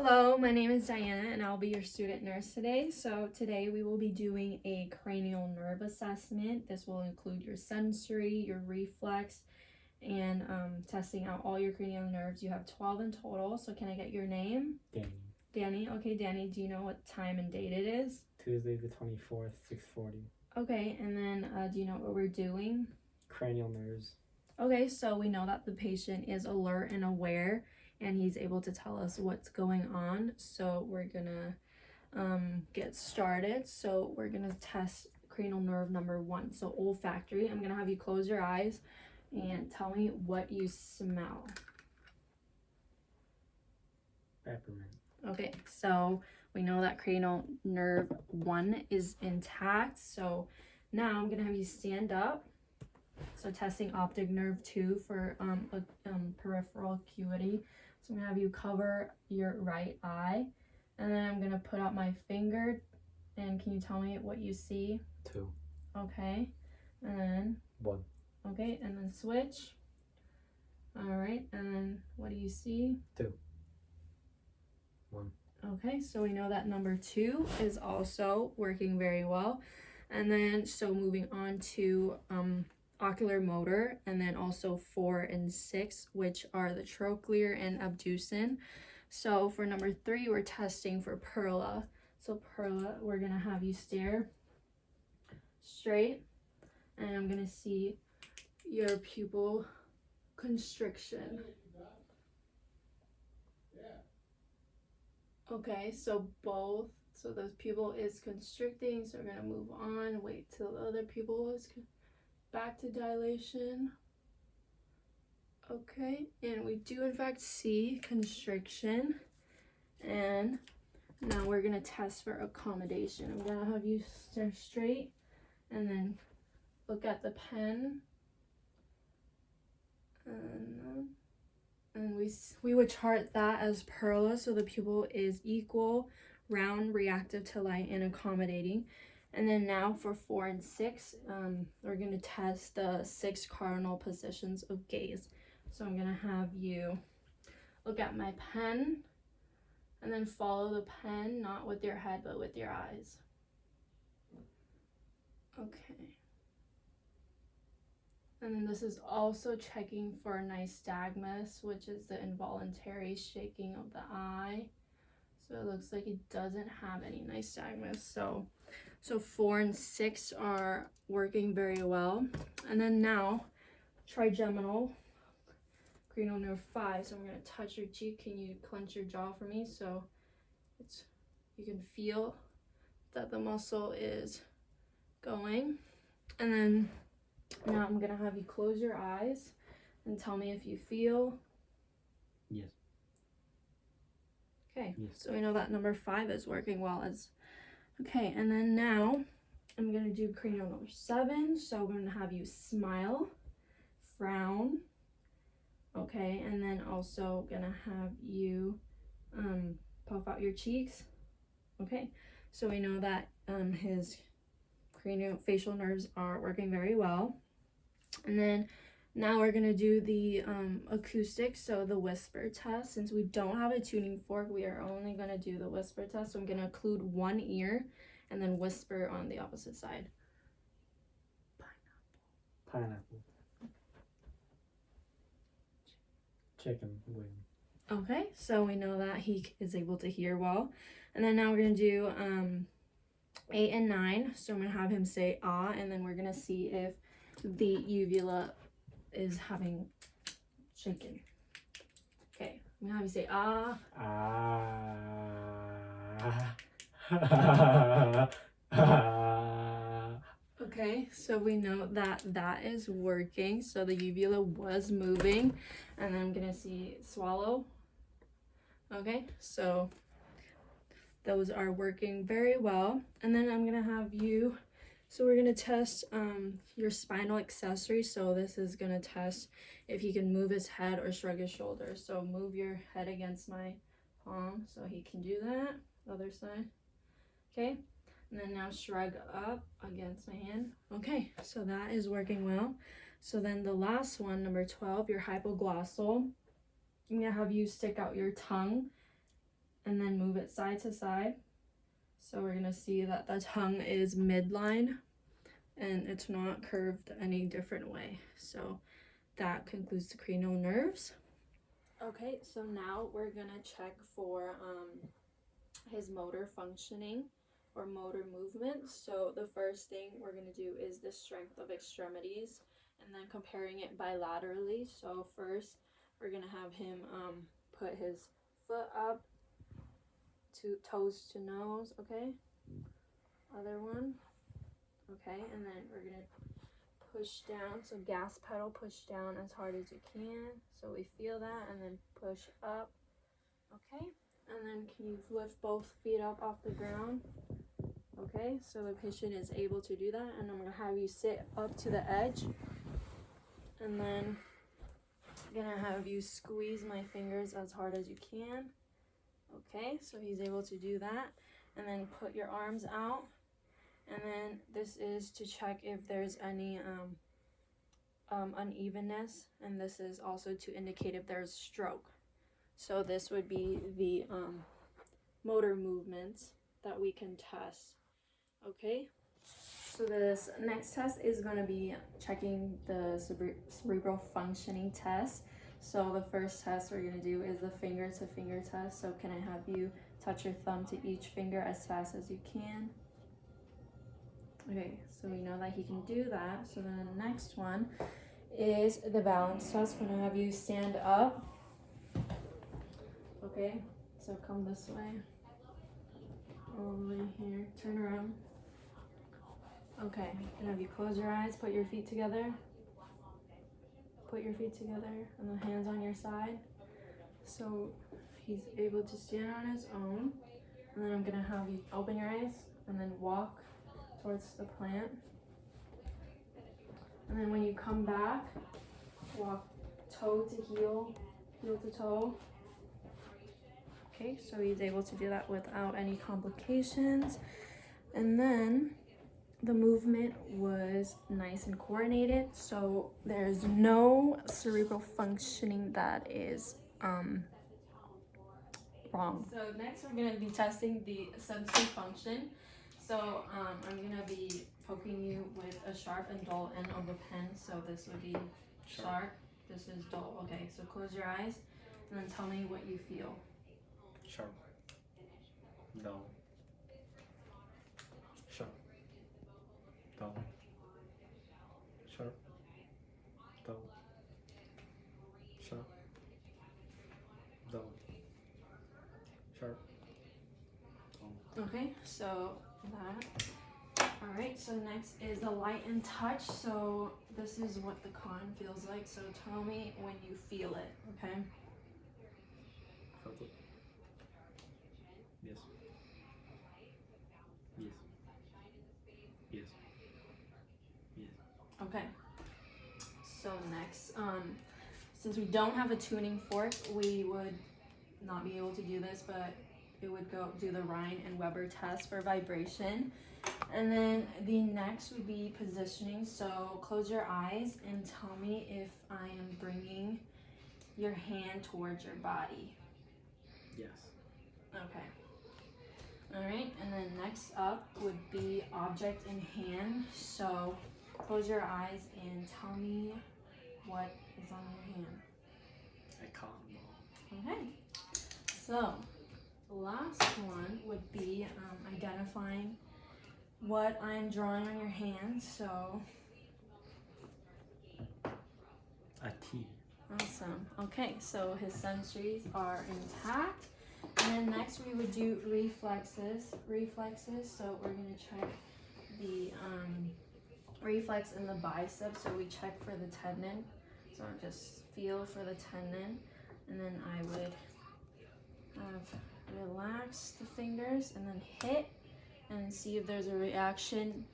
Hello, my name is Diana and I'll be your student nurse today. So today we will be doing a cranial nerve assessment. This will include your sensory, your reflex, and testing out all your cranial nerves. You have 12 in total. So can I get your name? Danny. Danny. Okay, Danny, do you know what time and date it is? Tuesday the 24th, 6:40. Okay, and then do you know what we're doing? Cranial nerves. Okay, so we know that the patient is alert and aware and he's able to tell us what's going on. So we're gonna get started. So we're gonna test cranial nerve number 1. So olfactory. I'm gonna have you close your eyes and tell me what you smell. Peppermint. Okay, so we know that cranial nerve 1 is intact. So now I'm gonna have you stand up. So testing optic nerve 2 for peripheral acuity. So I'm gonna have you cover your right eye, and then I'm gonna put out my finger, and can you tell me what you see? 2. Okay, and then 1. Okay, and then switch. All right, and then what do you see? 2. 1. Okay, so we know that number 2 is also working very well. And then so moving on to ocular motor, and then also 4 and 6, which are the trochlear and abducen. So for number 3, we're testing for perla. So perla, we're gonna have you stare straight, and I'm gonna see your pupil constriction. Okay, so both. So the pupil is constricting, so we're gonna move on, wait till the other pupil is back to dilation. Okay, and we do in fact see constriction. And now we're gonna test for accommodation. I'm gonna have you stare straight and then look at the pen. And we would chart that as perla, so the pupil is equal, round, reactive to light, and accommodating. And then now for 4 and 6, we're going to test the 6 cardinal positions of gaze. So I'm going to have you look at my pen and then follow the pen, not with your head, but with your eyes. Okay. And then this is also checking for nystagmus, which is the involuntary shaking of the eye. So it looks like it doesn't have any nystagmus. So 4 and 6 are working very well. And then now, trigeminal, cranial nerve 5. So I'm going to touch your cheek. Can you clench your jaw for me? So you can feel that the muscle is going. And then now I'm going to have you close your eyes and tell me if you feel. Yes. Okay, yes. So we know that number 5 is working well. Okay, and then now I'm going to do cranial number 7. So I'm going to have you smile, frown. Okay, and then also going to have you puff out your cheeks. Okay, so we know that his facial nerves are working very well. And then now we're going to do the acoustics, so the whisper test. Since we don't have a tuning fork, we are only going to do the whisper test. So I'm going to occlude one ear and then whisper on the opposite side. Pineapple. Chicken wing. Okay, so we know that he is able to hear well. And then now we're going to do 8 and 9. So I'm going to have him say ah, and then we're going to see if the uvula is having shaken. Okay, I'm gonna have you say ah. Okay, so we know that that is working. So the uvula was moving, and then I'm gonna see swallow. Okay, so those are working very well. And then I'm gonna have you. So we're going to test your spinal accessory. So this is going to test if he can move his head or shrug his shoulders. So move your head against my palm so he can do that. Other side. Okay. And then now shrug up against my hand. Okay. So that is working well. So then the last one, number 12, your hypoglossal. I'm going to have you stick out your tongue and then move it side to side. So we're gonna see that the tongue is midline and it's not curved any different way. So that concludes the cranial nerves. Okay, so now we're gonna check for his motor functioning or motor movement. So the first thing we're gonna do is the strength of extremities and then comparing it bilaterally. So first we're gonna have him put his foot up to toes to nose, okay? Other one, okay, and then we're gonna push down, so gas pedal, push down as hard as you can, so we feel that, and then push up, okay, and then can you lift both feet up off the ground, okay, so the patient is able to do that, and I'm gonna have you sit up to the edge, and then I'm gonna have you squeeze my fingers as hard as you can, okay, so he's able to do that, and then put your arms out. And then this is to check if there's any unevenness, and this is also to indicate if there's stroke. So this would be the motor movements that we can test. Okay, so this next test is going to be checking the cerebral functioning test. So the first test we're going to do is the finger to finger test. So can I have you touch your thumb to each finger as fast as you can? Okay, so we know that he can do that. So then the next one is the balance test. I'm gonna have you stand up. Okay, so come this way. All the way here. Turn around. Okay, and have you close your eyes, put your feet together. Put your feet together and the hands on your side. So he's able to stand on his own. And then I'm gonna have you open your eyes and then walk towards the plant, and then when you come back, walk toe to heel, heel to toe. Okay, so he's able to do that without any complications. And then the movement was nice and coordinated, so there's no cerebral functioning that is wrong. So next we're going to be testing the sensory function. So I'm going to be poking you with a sharp and dull end of a pen. So this would be sharp, this is dull. Okay, so close your eyes and then tell me what you feel. Sharp. Dull. Sharp. Dull. Sharp. Dull. Sharp. Dull. Sharp. Dull. Okay, so that. Alright, so next is the light and touch. So this is what the con feels like. So tell me when you feel it, okay? Felt it. Yes. Yes. Yes. Yes. Okay. So next, since we don't have a tuning fork, we would not be able to do this, but it would go do the Rhine and Weber test for vibration. And then the next would be positioning. So close your eyes and tell me if I am bringing your hand towards your body. Yes. Okay. All right, and then next up would be object in hand. So close your eyes and tell me what is on your hand. A cotton ball. Okay. So the last one would be identifying what I'm drawing on your hand. So A T. awesome. Okay, so his sensories are intact. And then next we would do reflexes. So we're gonna check the reflex in the bicep. So we check for the tendon. So just feel for the tendon, and then I would relax the fingers and then hit and see if there's a reaction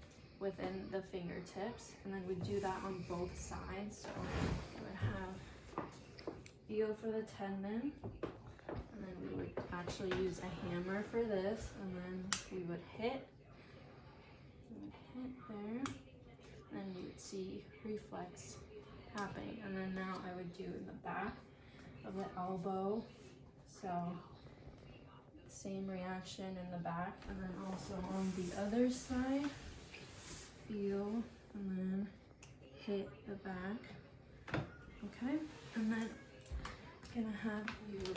within the fingertips, and then we do that on both sides. So we would have feel for the tendon, and then we would actually use a hammer for this, and then we would hit there, and you would see reflex happening. And then now I would do in the back of the elbow. So same reaction in the back, and then also on the other side, feel and then hit the back. Okay, and then I'm gonna have you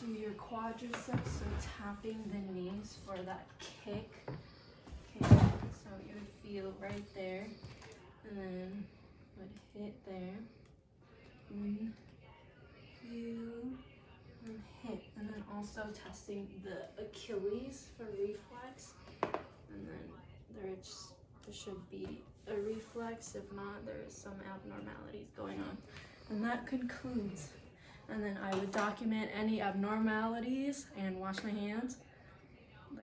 do your quadriceps, so tapping the knees for that kick. Okay, so you would feel right there, and then would hit there, and feel and hit, and then also testing the Achilles for reflex, and then there should be a reflex. If not, there is some abnormalities going on, and that concludes. And then I would document any abnormalities and wash my hands.